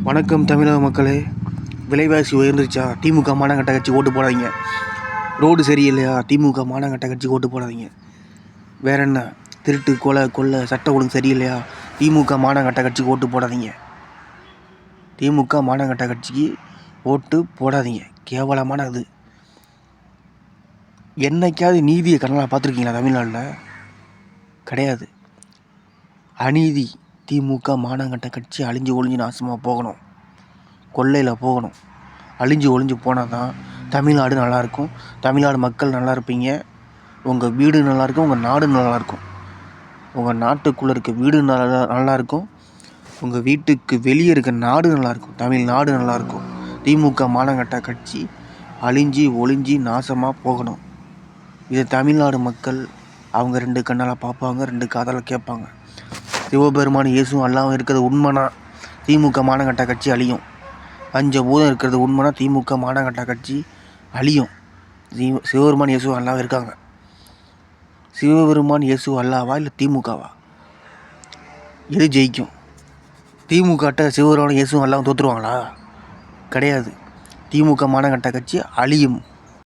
வணக்கம் தமிழக மக்களே. விலைவாசி உயர்ந்துருச்சா? திமுக மானங்கட்ட கட்சி ஓட்டு போடாதீங்க. ரோடு சரியில்லையா? திமுக மானங்கட்ட கட்சி ஓட்டு போடாதீங்க. வேற என்ன? திருட்டு கொலை சட்ட ஒழுங்கு சரியில்லையா? திமுக மானங்கட்ட கட்சிக்கு ஓட்டு போடாதீங்க. திமுக மானங்கட்ட கட்சிக்கு ஓட்டு போடாதீங்க. கேவலமான இது. என்னைக்காவது நீதியை கண்ணால் பார்த்துருக்கீங்களா தமிழ்நாட்டில்? கிடையாது. அநீதி. திமுக மானங்கட்ட கட்சி அழிஞ்சு ஒழிஞ்சு நாசமாக போகணும். கொள்ளையில் போகணும். அழிஞ்சு ஒழிஞ்சு போனால் தான் தமிழ்நாடு நல்லாயிருக்கும். தமிழ்நாடு மக்கள் நல்லா இருப்பீங்க. உங்கள் வீடு நல்லாயிருக்கும். உங்கள் நாடு நல்லாயிருக்கும். உங்கள் நாட்டுக்குள்ளே இருக்க வீடு நல்லாயிருக்கும். உங்கள் வீட்டுக்கு வெளியே இருக்க நாடு நல்லாயிருக்கும். தமிழ்நாடு நல்லாயிருக்கும். திமுக மானங்கட்ட கட்சி அழிஞ்சு ஒழிஞ்சு நாசமாக போகணும். இது தமிழ்நாடு மக்கள் அவங்க 2 கண்ணால் பார்ப்பாங்க, 2 காதால் கேட்பாங்க. சிவபெருமான் இயேசுவும் அல்லாவும் இருக்கிறது உண்மைனா திமுக மானங்கட்ட கட்சி அழியும். 5 பூதம் இருக்கிறது உண்மைனா திமுக மானங்கட்ட கட்சி அழியும். சிவபெருமான் இயேசுவும் அல்லாவும் இருக்காங்க. சிவபெருமான் இயேசு அல்லாவா இல்லை திமுகவா? எது ஜெயிக்கும்? திமுகட்ட சிவபெருமான் இயேசுவும் அல்லாவும் தோற்றுருவாங்களா? கிடையாது. திமுக மானங்கட்ட கட்சி அழியும்.